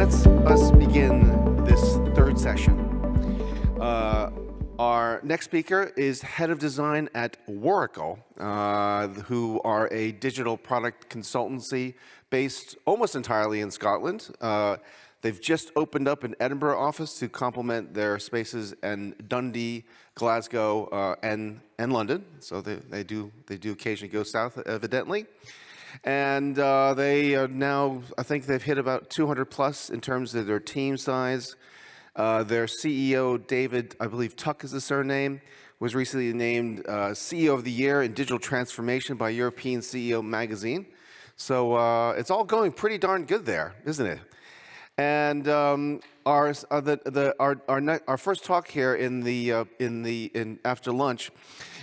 let's us begin this third session. Our next speaker is head of design at Waracle, who are a digital product consultancy based almost entirely in Scotland. They've just opened up an Edinburgh office to complement their spaces in Dundee, Glasgow, and London. So they do occasionally go south, evidently. And they are now, I think they've hit about 200 plus in terms of their team size. Their CEO, David, I believe Tuck is the surname, was recently named CEO of the Year in Digital Transformation by European CEO Magazine. So it's all going pretty darn good there, isn't it? And our first talk here in after lunch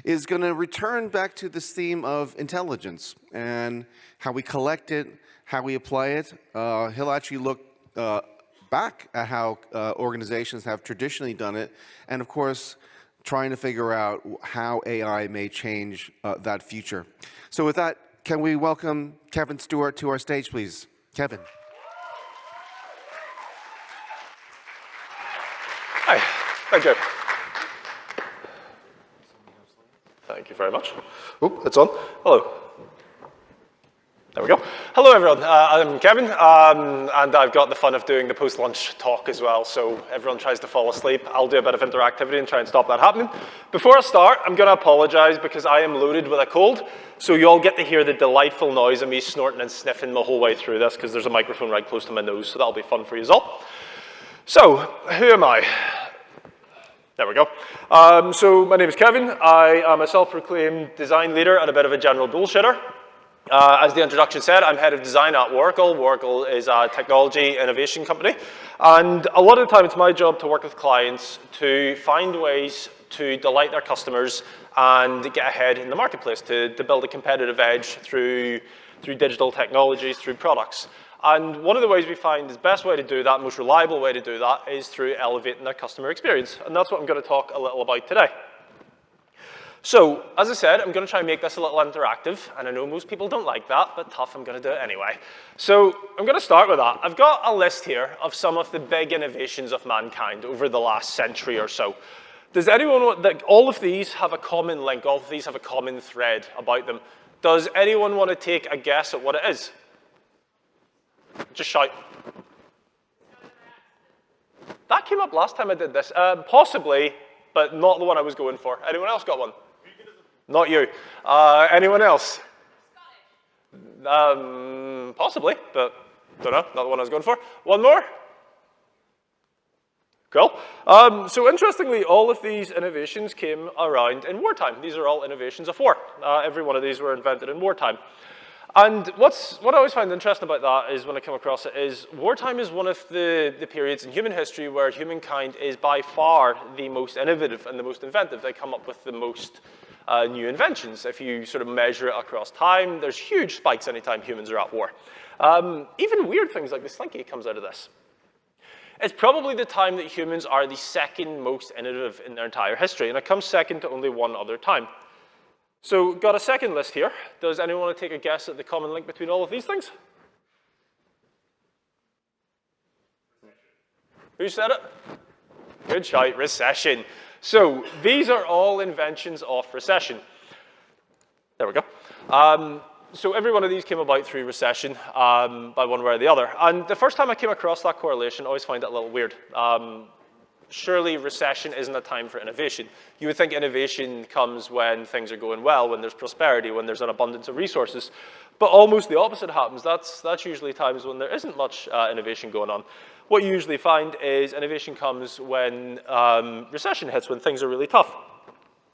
is going to return back to this theme of intelligence and how we collect it, how we apply it. He'll actually look back at how organizations have traditionally done it, and of course, trying to figure out how AI may change that future. So with that, can we welcome Kevin Stewart to our stage, please? Kevin. Hi, thank you. Thank you very much. Oh, it's on. Hello. There we go. Hello, everyone. I'm Kevin, and I've got the fun of doing the post-lunch talk as well, so everyone tries to fall asleep. I'll do a bit of interactivity and try and stop that happening. Before I start, I'm going to apologize because I am loaded with a cold, so you all get to hear the delightful noise of me snorting and sniffing the whole way through this because there's a microphone right close to my nose, so that'll be fun for you all. So, who am I? There we go. So my name is Kevin. I am a self-proclaimed design leader and a bit of a general bullshitter. As the introduction said, I'm head of design at Waracle. Waracle is a technology innovation company. And a lot of the time, it's my job to work with clients to find ways to delight their customers and get ahead in the marketplace, to build a competitive edge through digital technologies, through products. And one of the ways we find is the best way to do that, most reliable way to do that, is through elevating their customer experience. And that's what I'm going to talk a little about today. So, as I said, I'm going to try and make this a little interactive. And I know most people don't like that, but tough, I'm going to do it anyway. So, I'm going to start with that. I've got a list here of some of the big innovations of mankind over the last century or so. Does anyone want that? All of these have a common link. All of these have a common thread about them. Does anyone want to take a guess at what it is? Just shout. That came up last time I did this. Possibly, but not the one I was going for. Anyone else got one? Not you. Anyone else? Possibly, but don't know. Not the one I was going for. One more? Cool. So interestingly, all of these innovations came around in wartime. These are all innovations of war. Every one of these were invented in wartime. And what I always find interesting about that is when I come across it is wartime is one of the periods in human history where humankind is by far the most innovative and the most inventive. They come up with the most new inventions. If you sort of measure it across time, there's huge spikes anytime humans are at war. Even weird things like the slinky comes out of this. It's probably the time that humans are the second most innovative in their entire history, and it comes second to only one other time. So, got a second list here. Does anyone want to take a guess at the common link between all of these things? Who said it? Good shout, recession. So, these are all inventions of recession. There we go. So every one of these came about through recession by one way or the other. And the first time I came across that correlation, I always find it a little weird. Surely recession isn't a time for innovation. You would think innovation comes when things are going well, when there's prosperity, when there's an abundance of resources. But almost the opposite happens. That's usually times when there isn't much innovation going on. What you usually find is innovation comes when recession hits, when things are really tough.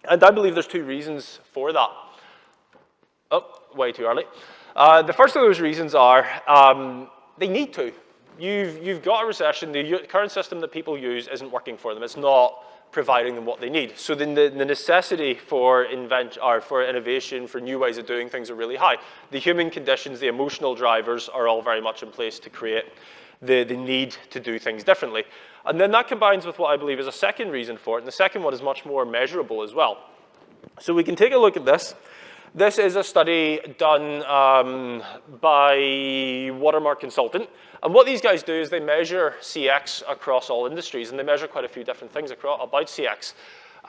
And I believe there's two reasons for that. Oh, way too early. The first of those reasons are they need to. You've got a recession. The current system that people use isn't working for them. It's not providing them what they need. So then the necessity for innovation, for new ways of doing things are really high. The human conditions, the emotional drivers are all very much in place to create the need to do things differently. And then that combines with what I believe is a second reason for it. And the second one is much more measurable as well. So we can take a look at this. This is a study done by Watermark Consultant. And what these guys do is they measure CX across all industries, and they measure quite a few different things about CX.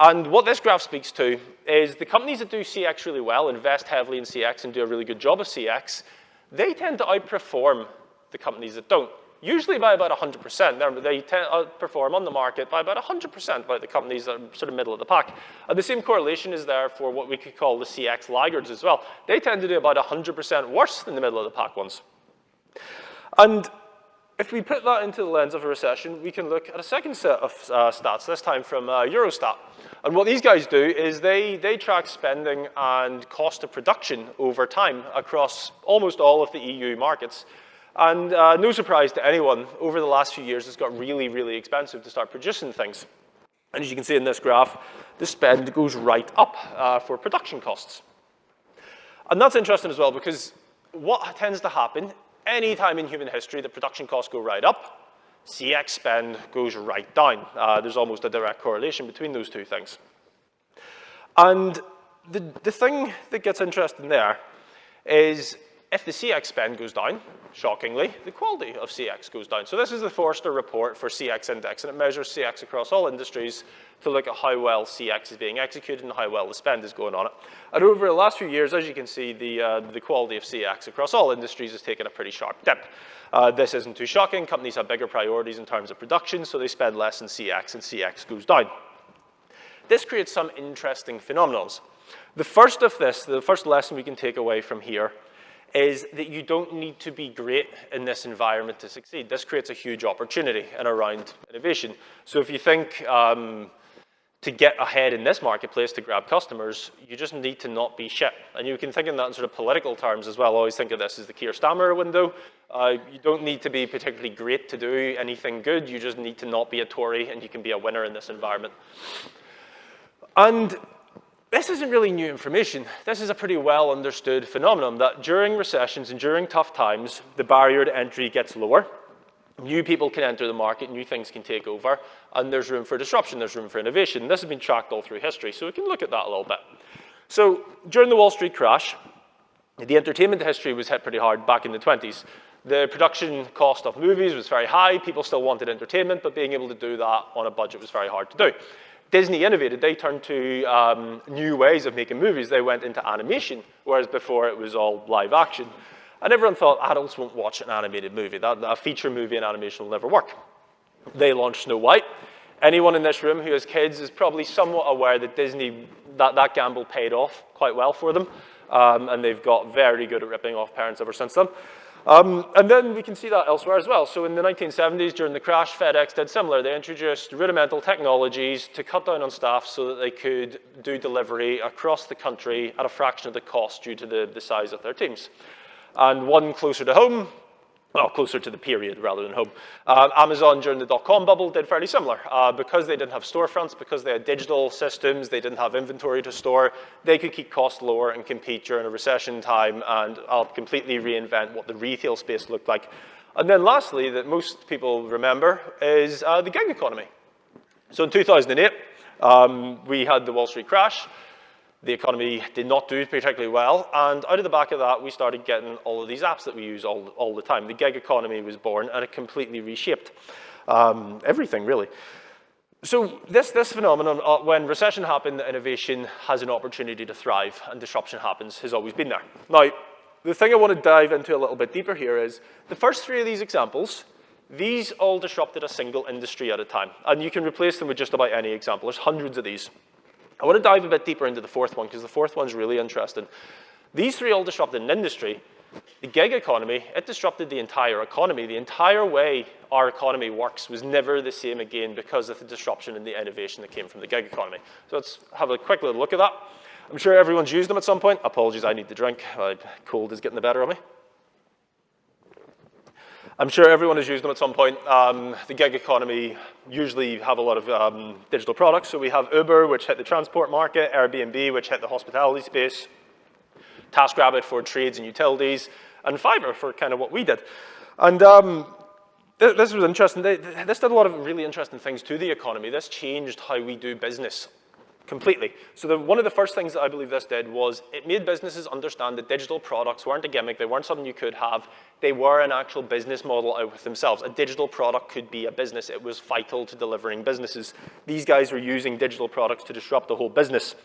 And what this graph speaks to is the companies that do CX really well, invest heavily in CX and do a really good job of CX, they tend to outperform the companies that don't. Usually by about 100%. They tend to outperform on the market by about 100% by the companies that are sort of middle of the pack. And the same correlation is there for what we could call the CX laggards as well. They tend to do about 100% worse than the middle of the pack ones. And if we put that into the lens of a recession, we can look at a second set of stats, this time from Eurostat. And what these guys do is they track spending and cost of production over time across almost all of the EU markets. And no surprise to anyone, over the last few years, it's got really, really expensive to start producing things. And as you can see in this graph, the spend goes right up for production costs. And that's interesting as well, because what tends to happen any time in human history that production costs go right up, CX spend goes right down. There's almost a direct correlation between those two things. And the thing that gets interesting there is if the CX spend goes down, shockingly, the quality of CX goes down. So this is the Forrester report for CX index, and it measures CX across all industries to look at how well CX is being executed and how well the spend is going on it. And over the last few years, as you can see, the quality of CX across all industries has taken a pretty sharp dip. This isn't too shocking. Companies have bigger priorities in terms of production, so they spend less in CX, and CX goes down. This creates some interesting phenomena. The first of this, the first lesson we can take away from here is that you don't need to be great in this environment to succeed. This creates a huge opportunity and around innovation. So if you think to get ahead in this marketplace to grab customers, you just need to not be shit. And you can think in that in sort of political terms as well. I always think of this as the Keir Starmer window. You don't need to be particularly great to do anything good. You just need to not be a Tory, and you can be a winner in this environment. And this isn't really new information. This is a pretty well understood phenomenon that during recessions and during tough times, the barrier to entry gets lower. New people can enter the market, new things can take over, and there's room for disruption, there's room for innovation. This has been tracked all through history, so we can look at that a little bit. So during the Wall Street crash, the entertainment industry was hit pretty hard back in the 20s. The production cost of movies was very high. People still wanted entertainment, but being able to do that on a budget was very hard to do. Disney innovated. They turned to new ways of making movies. They went into animation, whereas before it was all live action. And everyone thought adults won't watch an animated movie. A feature movie in animation will never work. They launched Snow White. Anyone in this room who has kids is probably somewhat aware that Disney, that gamble paid off quite well for them. And they've got very good at ripping off parents ever since then. And then we can see that elsewhere as well. So in the 1970s, during the crash, FedEx did similar. They introduced rudimental technologies to cut down on staff so that they could do delivery across the country at a fraction of the cost due to the size of their teams. And one closer to home, well, closer to the period rather than home. Amazon during the dot-com bubble did fairly similar. Because they didn't have storefronts, because they had digital systems, they didn't have inventory to store, they could keep costs lower and compete during a recession time and completely reinvent what the retail space looked like. And then lastly, that most people remember, is the gig economy. So in 2008, we had the Wall Street crash. The economy did not do particularly well, and out of the back of that, we started getting all of these apps that we use all the time. The gig economy was born, and it completely reshaped everything, really. So this phenomenon, when recession happened, innovation has an opportunity to thrive, and disruption happens, has always been there. Now, the thing I want to dive into a little bit deeper here is, the first three of these examples, these all disrupted a single industry at a time, and you can replace them with just about any example. There's hundreds of these. I want to dive a bit deeper into the fourth one, because the fourth one's really interesting. These three all disrupted an industry. The gig economy, it disrupted the entire economy. The entire way our economy works was never the same again because of the disruption and the innovation that came from the gig economy. So let's have a quick little look at that. I'm sure everyone's used them at some point. Apologies, I need the drink. Cold is getting the better of me. I'm sure everyone has used them at some point. The gig economy usually have a lot of digital products. So we have Uber, which hit the transport market, Airbnb, which hit the hospitality space, TaskRabbit for trades and utilities, and Fiverr for kind of what we did. And this was interesting. This did a lot of really interesting things to the economy. This changed how we do business. completely. So one of the first things that I believe this did was it made businesses understand that digital products weren't a gimmick, they weren't something you could have, they were an actual business model out with themselves. A digital product could be a business. It was vital to delivering businesses. These guys were using digital products to disrupt the whole business.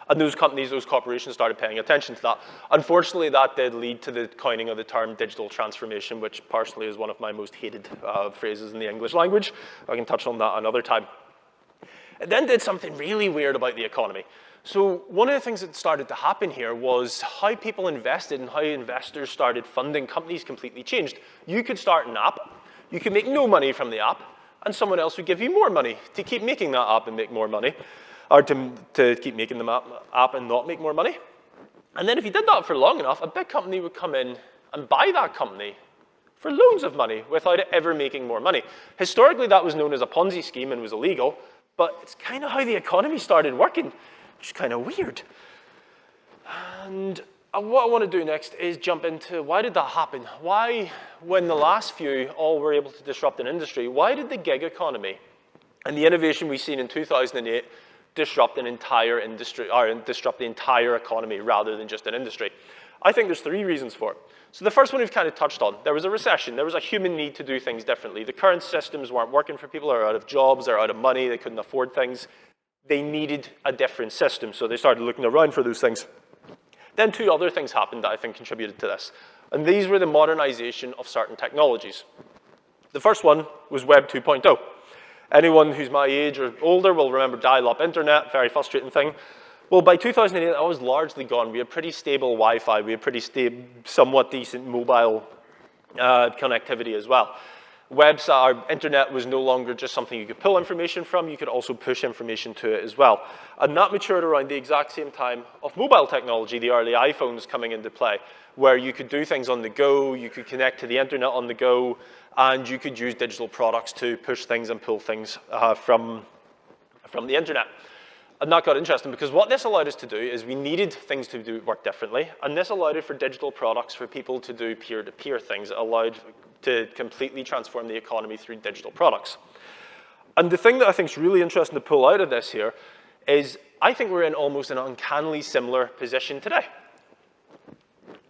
And those companies, those corporations started paying attention to that. Unfortunately, that did lead to the coining of the term digital transformation, which personally is one of my most hated phrases in the English language. I can touch on that another time. It then did something really weird about the economy. So one of the things that started to happen here was how people invested and how investors started funding companies completely changed. You could start an app, you could make no money from the app, and someone else would give you more money to keep making that app and make more money, or to keep making the app and not make more money. And then if you did that for long enough, a big company would come in and buy that company for loads of money without it ever making more money. Historically, that was known as a Ponzi scheme and was illegal. But it's kind of how the economy started working, which is kind of weird. And what I want to do next is jump into why did that happen? Why, when the last few all were able to disrupt an industry, why did the gig economy and the innovation we've seen in 2008 disrupt an entire industry, or disrupt the entire economy rather than just an industry? I think there's 3 reasons for it. So the first one we've kind of touched on. There was a recession. There was a human need to do things differently. The current systems weren't working for people. They're out of jobs. They're out of money. They couldn't afford things. They needed a different system, so they started looking around for those things. Then 2 other things happened that I think contributed to this. And these were the modernization of certain technologies. The first one was Web 2.0. Anyone who's my age or older will remember dial-up internet, very frustrating thing. Well, by 2008, that was largely gone. We had pretty stable Wi-Fi. We had pretty stable, somewhat decent mobile connectivity as well. Our internet was no longer just something you could pull information from. You could also push information to it as well. And that matured around the exact same time of mobile technology, the early iPhones coming into play, where you could do things on the go, you could connect to the internet on the go, and you could use digital products to push things and pull things from the internet. And that got interesting because what this allowed us to do is we needed things to work differently, and this allowed it for digital products for people to do peer-to-peer things. It allowed to completely transform the economy through digital products. And the thing that I think is really interesting to pull out of this here is I think we're in almost an uncannily similar position today.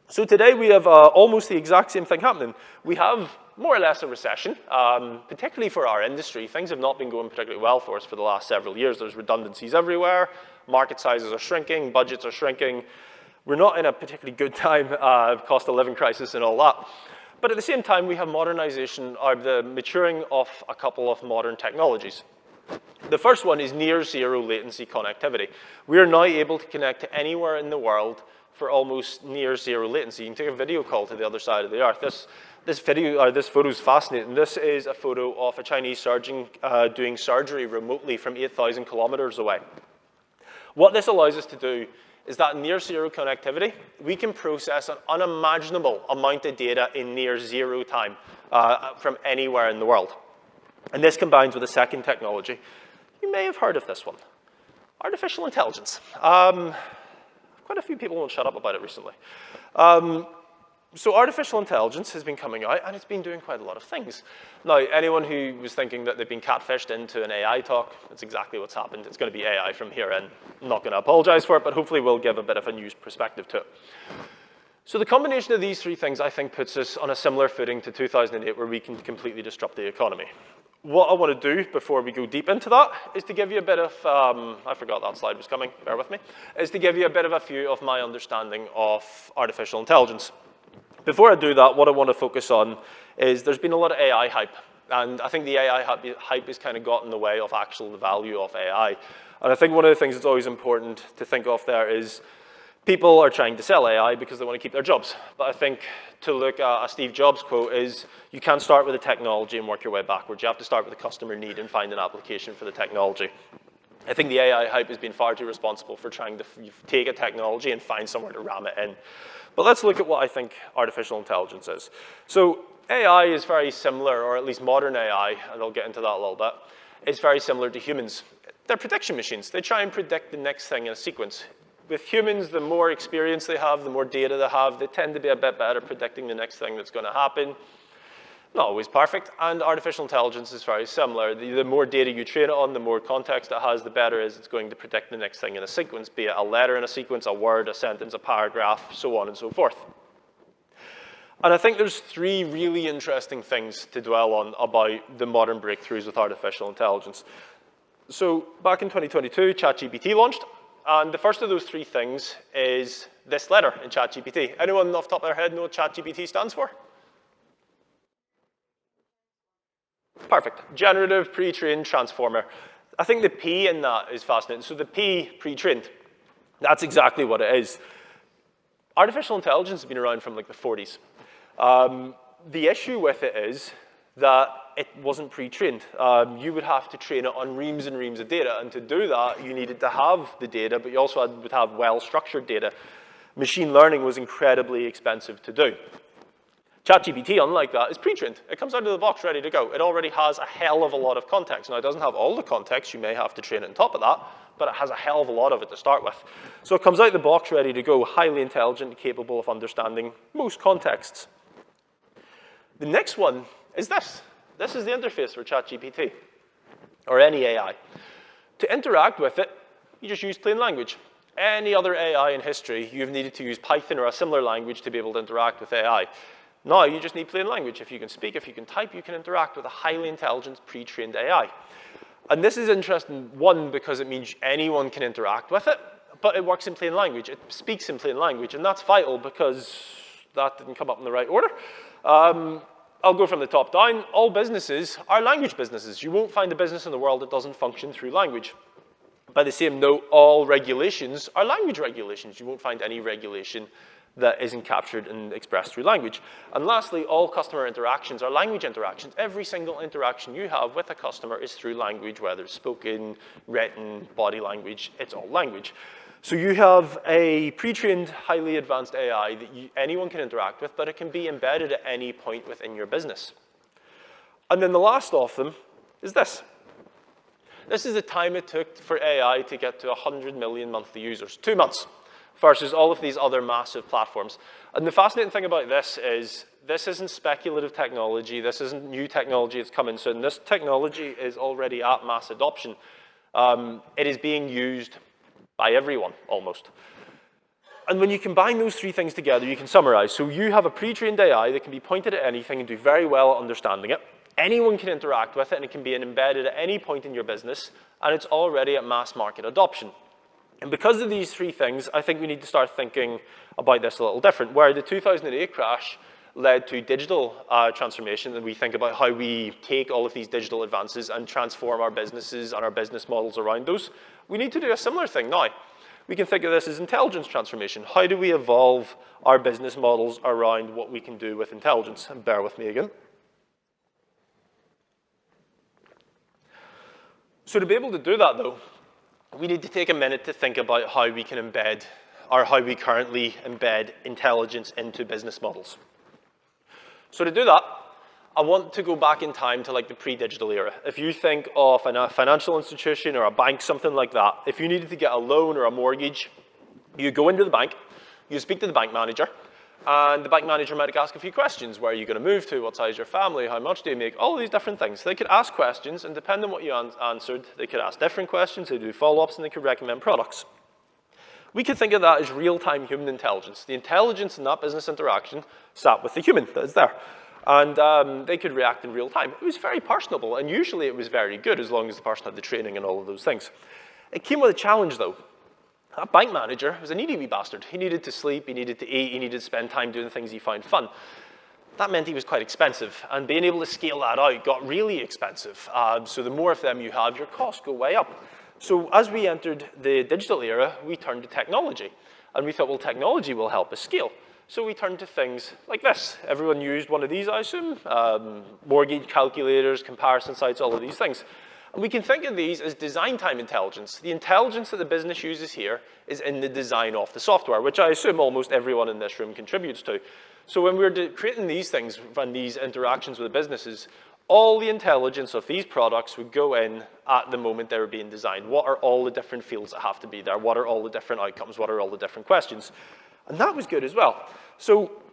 So today we have almost the exact same thing happening. We have more or less a recession, particularly for our industry. Things have not been going particularly well for us for the last several years. There's redundancies everywhere. Market sizes are shrinking. Budgets are shrinking. We're not in a particularly good time, cost of living crisis and all that. But at the same time, we have modernization, or the maturing of a couple of modern technologies. The first one is near zero latency connectivity. We are now able to connect to anywhere in the world for almost near zero latency. You can take a video call to the other side of the earth. This photo is fascinating. This is a photo of a Chinese surgeon doing surgery remotely from 8,000 kilometers away. What this allows us to do is that near zero connectivity, we can process an unimaginable amount of data in near zero time from anywhere in the world. And this combines with a second technology. You may have heard of this one, artificial intelligence. Quite a few people won't shut up about it recently. So artificial intelligence has been coming out, and it's been doing quite a lot of things. Now, anyone who was thinking that they've been catfished into an AI talk, that's exactly what's happened. It's going to be AI from here in. I'm not going to apologize for it, but hopefully we'll give a bit of a news perspective to it. So the combination of these 3 things, I think, puts us on a similar footing to 2008, where we can completely disrupt the economy. What I want to do before we go deep into that is to give you a bit of, I forgot that slide was coming, bear with me, is to give you a bit of a view of my understanding of artificial intelligence. Before I do that, what I want to focus on is there's been a lot of AI hype. And I think the AI hype has kind of got in the way of the value of AI. And I think one of the things that's always important to think of there is people are trying to sell AI because they want to keep their jobs. But I think to look at a Steve Jobs quote is, you can't start with the technology and work your way backwards. You have to start with the customer need and find an application for the technology. I think the AI hype has been far too responsible for trying to take a technology and find somewhere to ram it in. But let's look at what I think artificial intelligence is. So AI is very similar, or at least modern AI, and I'll get into that a little bit, is very similar to humans. They're prediction machines. They try and predict the next thing in a sequence. With humans, the more experience they have, the more data they have, they tend to be a bit better at predicting the next thing that's going to happen. Not always perfect, and artificial intelligence is very similar. The more data you train it on, the more context it has, the better it is it's going to predict the next thing in a sequence, be it a letter in a sequence, a word, a sentence, a paragraph, so on and so forth. And I think there's three really interesting things to dwell on about the modern breakthroughs with artificial intelligence. So back in 2022, ChatGPT launched, and the first of those three things is this letter in ChatGPT. Anyone off the top of their head know what ChatGPT stands for? Perfect. Generative Pre-trained Transformer. I think the P in that is fascinating. So the P, pre-trained, that's exactly what it is. Artificial intelligence has been around from like the 40s. The issue with it is that it wasn't pre-trained. You would have to train it on reams and reams of data, and to do that, you needed to have the data, but you also would have well-structured data. Machine learning was incredibly expensive to do. ChatGPT, unlike that, is pre-trained. It comes out of the box ready to go. It already has a hell of a lot of context. Now, it doesn't have all the context. You may have to train it on top of that, but it has a hell of a lot of it to start with. So it comes out of the box ready to go, highly intelligent, capable of understanding most contexts. The next one is this. This is the interface for ChatGPT, or any AI. To interact with it, you just use plain language. Any other AI in history, you've needed to use Python or a similar language to be able to interact with AI. Now, you just need plain language. If you can speak, if you can type, you can interact with a highly intelligent, pre-trained AI. And this is interesting, one, because it means anyone can interact with it, but it works in plain language. It speaks in plain language, and that's vital because that didn't come up in the right order. I'll go from the top down. All businesses are language businesses. You won't find a business in the world that doesn't function through language. By the same note, all regulations are language regulations. You won't find any regulation that isn't captured and expressed through language. And lastly, all customer interactions are language interactions. Every single interaction you have with a customer is through language, whether it's spoken, written, body language, it's all language. So you have a pre-trained, highly advanced AI that anyone can interact with, but it can be embedded at any point within your business. And then the last of them is this. This is the time it took for AI to get to 100 million monthly users, 2 months, versus all of these other massive platforms. And the fascinating thing about this isn't speculative technology. This isn't new technology that's coming soon. This technology is already at mass adoption. It is being used by everyone, almost. And when you combine those three things together, you can summarize. So you have a pre-trained AI that can be pointed at anything and do very well at understanding it. Anyone can interact with it, and it can be embedded at any point in your business, and it's already at mass market adoption. And because of these three things, I think we need to start thinking about this a little different. Where the 2008 crash led to digital transformation, and we think about how we take all of these digital advances and transform our businesses and our business models around those, we need to do a similar thing now. We can think of this as intelligence transformation. How do we evolve our business models around what we can do with intelligence? And bear with me again. So to be able to do that, though, we need to take a minute to think about how we can embed, or how we currently embed intelligence into business models. So to do that, I want to go back in time to like the pre-digital era. If you think of a financial institution or a bank, something like that, if you needed to get a loan or a mortgage, you go into the bank, you speak to the bank manager, and the bank manager might ask a few questions. Where are you going to move to? What size is your family? How much do you make? All of these different things. They could ask questions, and depending on what you answered, they could ask different questions, they do follow-ups, and they could recommend products. We could think of that as real-time human intelligence. The intelligence in that business interaction sat with the human that is there. And they could react in real time. It was very personable, and usually it was very good as long as the person had the training and all of those things. It came with a challenge, though. That bank manager was a needy wee bastard. He needed to sleep, he needed to eat, he needed to spend time doing the things he found fun. That meant he was quite expensive, and being able to scale that out got really expensive. So the more of them you have, your costs go way up. So as we entered the digital era, we turned to technology. And we thought, well, technology will help us scale. So we turned to things like this. Everyone used one of these, I assume. Mortgage calculators, comparison sites, all of these things. And we can think of these as design time intelligence. The intelligence that the business uses here is in the design of the software, which I assume almost everyone in this room contributes to. So when we're creating these things and these interactions with the businesses, all the intelligence of these products would go in at the moment they were being designed. What are all the different fields that have to be there? What are all the different outcomes? What are all the different questions? And that was good as well. So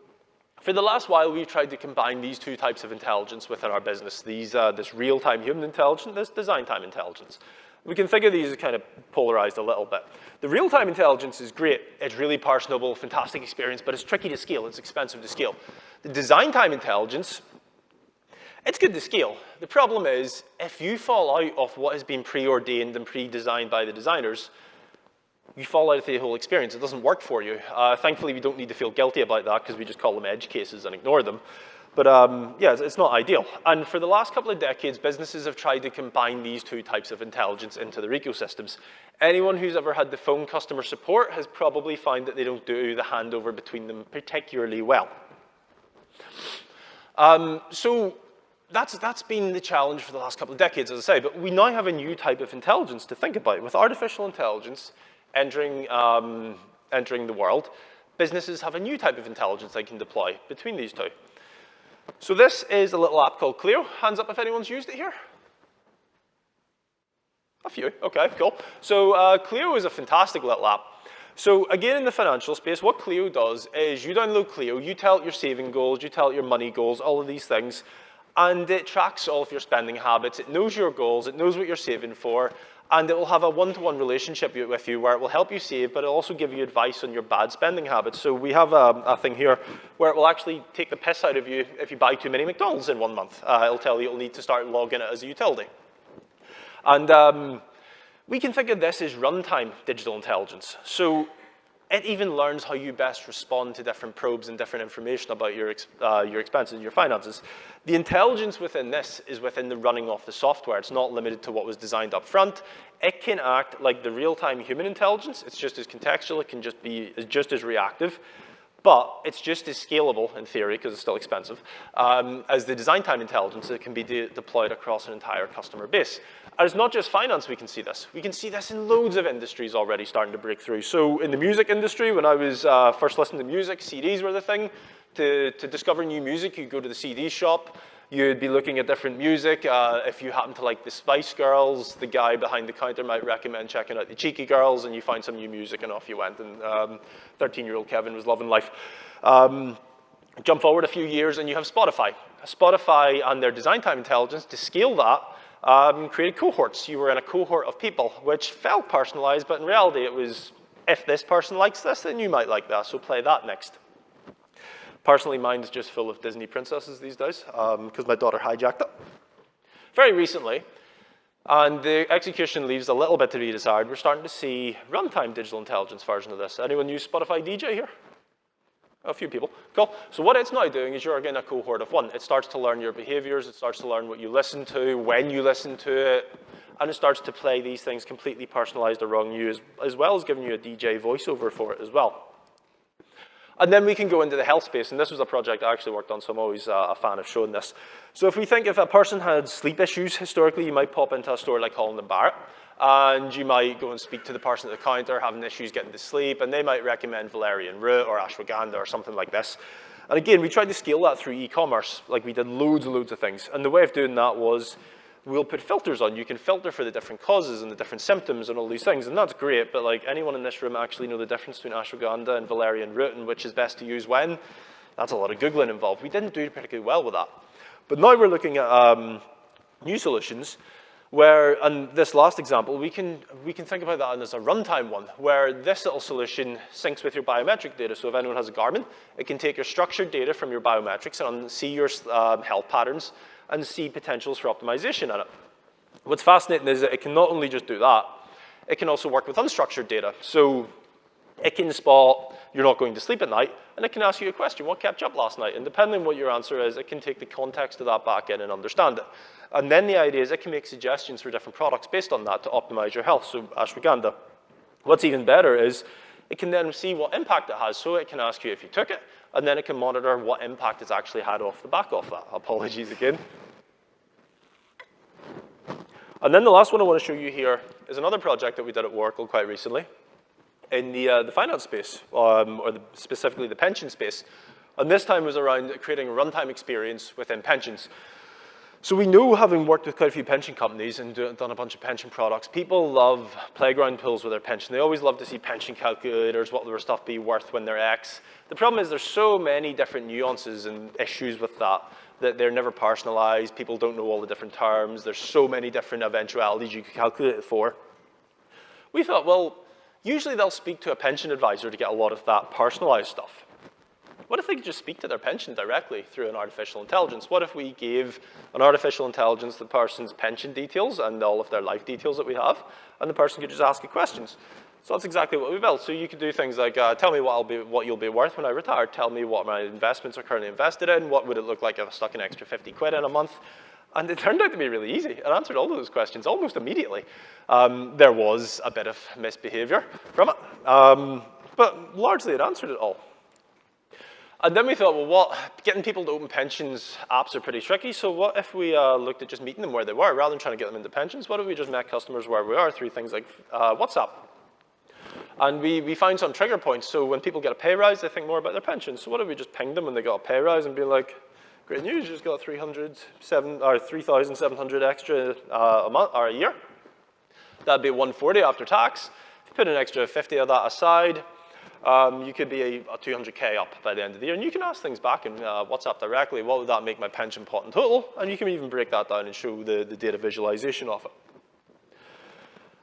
For the last while, we've tried to combine these two types of intelligence within our business. This real-time human intelligence, this design-time intelligence. We can think of these as kind of polarized a little bit. The real-time intelligence is great. It's really personable, fantastic experience, but it's tricky to scale. It's expensive to scale. The design-time intelligence, it's good to scale. The problem is, if you fall out of what has been preordained and pre-designed by the designers, you fall out of the whole experience. It doesn't work for you. Thankfully, we don't need to feel guilty about that because we just call them edge cases and ignore them. But yeah, it's not ideal. And for the last couple of decades, businesses have tried to combine these two types of intelligence into their ecosystems. Anyone who's ever had the phone customer support has probably found that they don't do the handover between them particularly well. So that's been the challenge for the last couple of decades, as I say. But we now have a new type of intelligence to think about. With artificial intelligence entering the world, businesses have a new type of intelligence they can deploy between these two. So this is a little app called Clio. Hands up if anyone's used it here. A few, okay, cool. So Clio is a fantastic little app. So again, in the financial space, what Clio does is you download Clio, you tell it your saving goals, you tell it your money goals, all of these things, and it tracks all of your spending habits. It knows your goals, it knows what you're saving for, and it will have a one-to-one relationship with you where it will help you save, but it'll also give you advice on your bad spending habits. So we have a thing here where it will actually take the piss out of you if you buy too many McDonald's in 1 month. It'll tell you you'll need to start logging it as a utility. And we can think of this as runtime digital intelligence. So it even learns how you best respond to different probes and different information about your expenses, your finances. The intelligence within this is within the running of the software. It's not limited to what was designed up front. It can act like the real-time human intelligence. It's just as contextual. It can just be just as reactive. But it's just as scalable, in theory, because it's still expensive, as the design time intelligence that can be deployed across an entire customer base. And it's not just finance we can see this. We can see this in loads of industries already starting to break through. So in the music industry, when I was first listening to music, CDs were the thing. To discover new music, you'd go to the CD shop. You'd be looking at different music. If you happen to like the Spice Girls, the guy behind the counter might recommend checking out the Cheeky Girls, and you find some new music, and off you went. And 13-year-old Kevin was loving life. Jump forward a few years, and you have Spotify. Spotify and their design time intelligence, to scale that, created cohorts. You were in a cohort of people, which felt personalized, but in reality, it was, if this person likes this, then you might like that, so play that next. Personally, mine is just full of Disney princesses these days, because my daughter hijacked it. Very recently, and the execution leaves a little bit to be desired, we're starting to see runtime digital intelligence version of this. Anyone use Spotify DJ here? A few people. Cool. So what it's now doing is you're again a cohort of one. It starts to learn your behaviors. It starts to learn what you listen to, when you listen to it, and it starts to play these things completely personalized around you, as well as giving you a DJ voiceover for it as well. And then we can go into the health space, and this was a project I actually worked on, so I'm always a fan of showing this. So if we think if a person had sleep issues historically, you might pop into a store like Holland & Barrett, and you might go and speak to the person at the counter having issues getting to sleep, and they might recommend valerian root or ashwagandha or something like this. And again, we tried to scale that through e-commerce. Like, we did loads and loads of things. And the way of doing that was, we'll put filters on. You can filter for the different causes and the different symptoms and all these things, and that's great, but like, anyone in this room actually know the difference between ashwagandha and valerian root and which is best to use when? That's a lot of Googling involved. We didn't do particularly well with that. But now we're looking at new solutions where, and this last example, we can think about that as a runtime one, where this little solution syncs with your biometric data. So if anyone has a Garmin, it can take your structured data from your biometrics and see your health patterns and see potentials for optimization in it. What's fascinating is that it can not only just do that, it can also work with unstructured data. So it can spot you're not going to sleep at night, and it can ask you a question, what kept you up last night? And depending on what your answer is, it can take the context of that back in and understand it. And then the idea is it can make suggestions for different products based on that to optimize your health, so ashwagandha. What's even better is it can then see what impact it has, so it can ask you if you took it, and then it can monitor what impact it's actually had off the back of that. Apologies again. And then the last one I want to show you here is another project that we did at Waracle quite recently in the finance space, or specifically the pension space. And this time was around creating a runtime experience within pensions. So we know, having worked with quite a few pension companies and done a bunch of pension products, people love playground pools with their pension. They always love to see pension calculators, what will their stuff be worth when they're X. The problem is there's so many different nuances and issues with that they're never personalized. People don't know all the different terms. There's so many different eventualities you could calculate it for. We thought, well, usually they'll speak to a pension advisor to get a lot of that personalized stuff. What if they could just speak to their pension directly through an artificial intelligence? What if we gave an artificial intelligence the person's pension details and all of their life details that we have, and the person could just ask it questions? So that's exactly what we built. So you could do things like, tell me what you'll be worth when I retire. Tell me what my investments are currently invested in. What would it look like if I stuck an extra 50 quid in a month? And it turned out to be really easy. It answered all of those questions almost immediately. There was a bit of misbehavior from it, but largely it answered it all. And then we thought, well, getting people to open pensions apps are pretty tricky, so what if we looked at just meeting them where they were? Rather than trying to get them into pensions, what if we just met customers where we are through things like WhatsApp? And we found some trigger points, so when people get a pay rise, they think more about their pensions. So what if we just pinged them when they got a pay rise and be like, great news, you just got 3,700 extra a month or a year. That'd be 140 after tax. If you put an extra 50 of that aside, you could be a 200K up by the end of the year. And you can ask things back in WhatsApp directly. What would that make my pension pot in total? And you can even break that down and show the data visualization of it.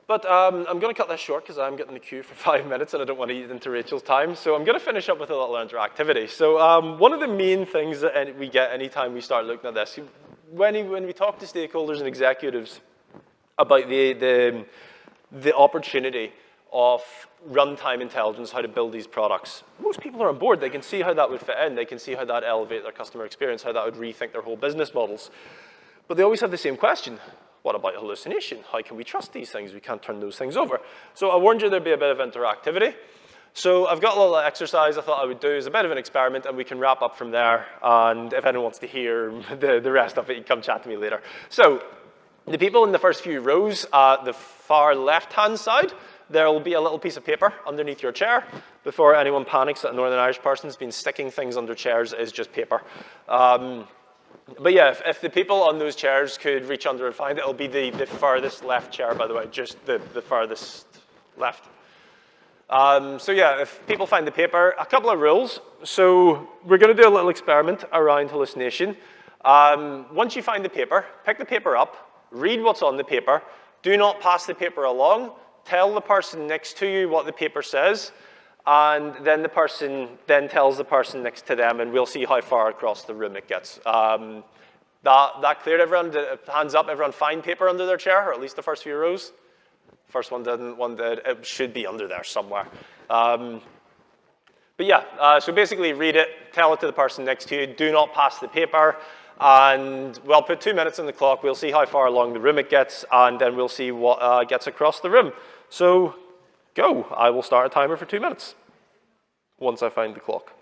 But I'm going to cut this short because I'm getting the queue for 5 minutes and I don't want to eat into Rachel's time. So I'm going to finish up with a little interactivity. So one of the main things that we get anytime we start looking at this, when we talk to stakeholders and executives about the opportunity of runtime intelligence, how to build these products, most people are on board. They can see how that would fit in. They can see how that elevate their customer experience, how that would rethink their whole business models. But they always have the same question. What about hallucination? How can we trust these things? We can't turn those things over. So I warned you there'd be a bit of interactivity. So I've got a little exercise I thought I would do as a bit of an experiment, and we can wrap up from there. And if anyone wants to hear the rest of it, you can come chat to me later. So the people in the first few rows, the far left-hand side, there will be a little piece of paper underneath your chair. Before anyone panics that a Northern Irish person's been sticking things under chairs, is just paper. But yeah, if the people on those chairs could reach under and find it, it'll be the furthest left chair, by the way, just the furthest left. So yeah, if people find the paper, a couple of rules. So we're going to do a little experiment around hallucination. Once you find the paper, pick the paper up, read what's on the paper. Do not pass the paper along. Tell the person next to you what the paper says, and then the person then tells the person next to them, and we'll see how far across the room it gets. That cleared everyone? Hands up, everyone find paper under their chair, or at least the first few rows? First one didn't, one did. It should be under there somewhere. But yeah, so basically read it, tell it to the person next to you, do not pass the paper, and we'll put 2 minutes on the clock. We'll see how far along the room it gets, and then we'll see what gets across the room. So go. I will start a timer for 2 minutes once I find the clock.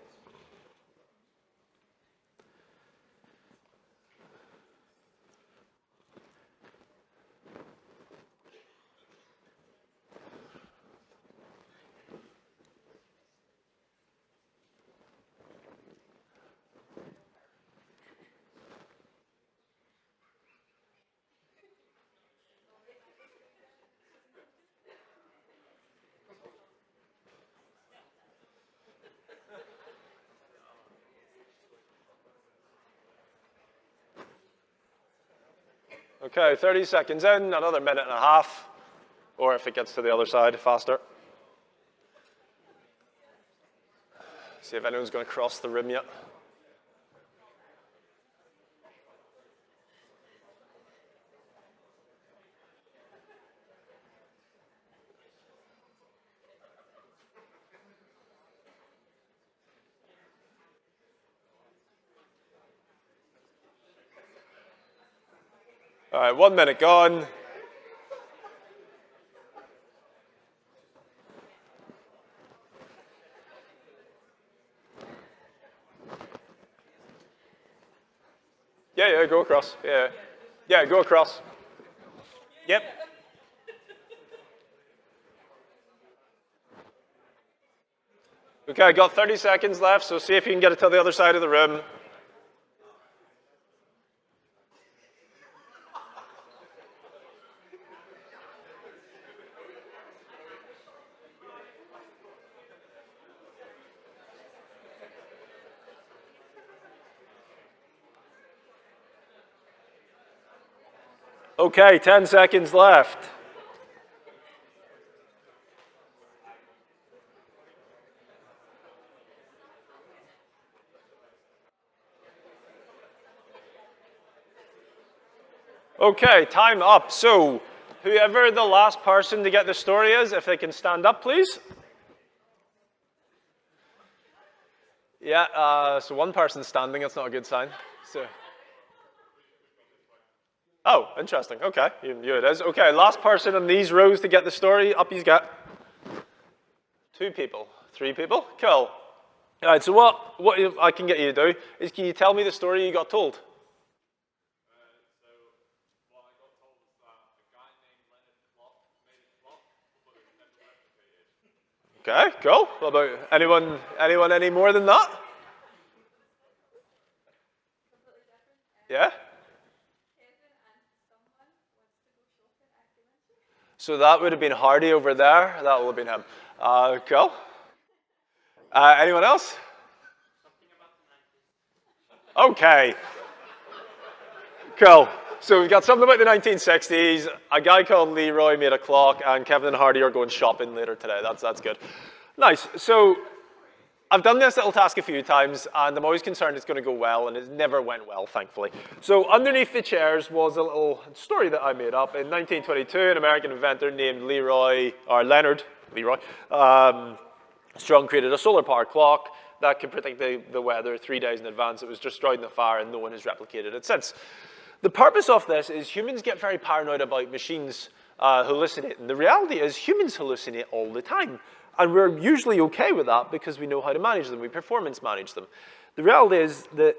Okay, 30 seconds in, another minute and a half, or if it gets to the other side, faster. See if anyone's going to cross the room yet. All right, 1 minute gone. Yeah, go across. Yeah, go across. Yep. Okay, I got 30 seconds left, so see if you can get it to the other side of the room. Okay, 10 seconds left. Okay, time up. So, whoever the last person to get the story is, if they can stand up, please. Yeah, so one person's standing, that's not a good sign. So. Oh, interesting. Okay, you it is. Okay, last person in these rows to get the story, up he's got. 2 people, 3 people, cool. All right, so what I can get you to do is, can you tell me the story you got told? Okay, cool. What about anyone any more than that? Yeah? So that would have been Hardy over there. That would have been him. Cool. Anyone else? Okay. Cool. So we've got something about the 1960s. A guy called Leroy made a clock, and Kevin and Hardy are going shopping later today. That's good. Nice. So I've done this little task a few times, and I'm always concerned it's going to go well, and it never went well, thankfully. So underneath the chairs was a little story that I made up. In 1922, an American inventor named Leonard Leroy Strong created a solar-powered clock that could predict the weather 3 days in advance. It was destroyed in the fire, and no one has replicated it since. The purpose of this is humans get very paranoid about machines hallucinating. The reality is humans hallucinate all the time. And we're usually okay with that because we know how to manage them. We performance manage them. The reality is that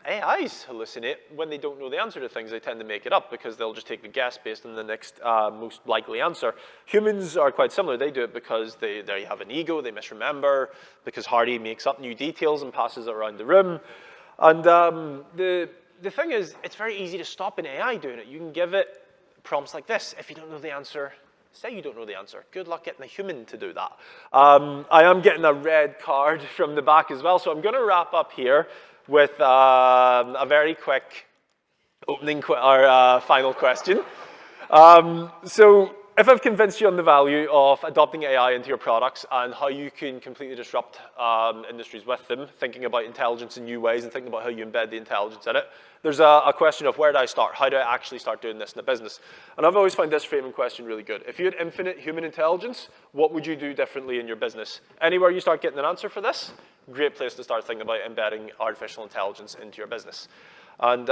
AIs hallucinate when they don't know the answer to things. They tend to make it up because they'll just take a guess based on the next most likely answer. Humans are quite similar. They do it because they have an ego, they misremember, because Hardy makes up new details and passes it around the room. And the thing is, it's very easy to stop an AI doing it. You can give it prompts like this. If you don't know the answer, say you don't know the answer. Good luck getting a human to do that. I am getting a red card from the back as well, so I'm going to wrap up here with a very quick final question. So if I've convinced you on the value of adopting AI into your products and how you can completely disrupt industries with them, thinking about intelligence in new ways and thinking about how you embed the intelligence in it, there's a question of where do I start? How do I actually start doing this in a business? And I've always found this framing question really good. If you had infinite human intelligence, what would you do differently in your business? Anywhere you start getting an answer for this, great place to start thinking about embedding artificial intelligence into your business. And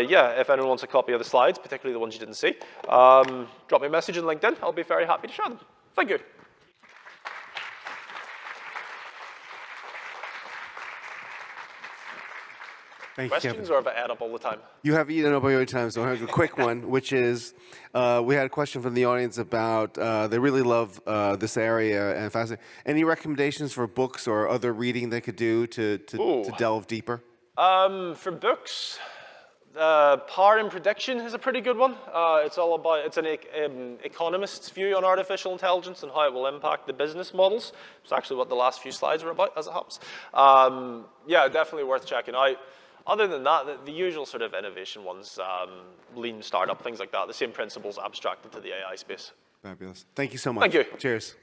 yeah, if anyone wants a copy of the slides, particularly the ones you didn't see, drop me a message on LinkedIn. I'll be very happy to share them. Thank you. Thank Questions, you, or have I add up all the time? You have eaten up all your time, so I have a quick one, which is, we had a question from the audience about, they really love this area and fascinating. Any recommendations for books or other reading they could do to delve deeper? For books, Power and Prediction is a pretty good one. It's an economist's view on artificial intelligence and how it will impact the business models. It's actually what the last few slides are about, as it happens. Yeah, definitely worth checking out. Other than that, the usual sort of innovation ones, lean startup, things like that, the same principles abstracted to the AI space. Fabulous. Thank you so much. Thank you. Cheers.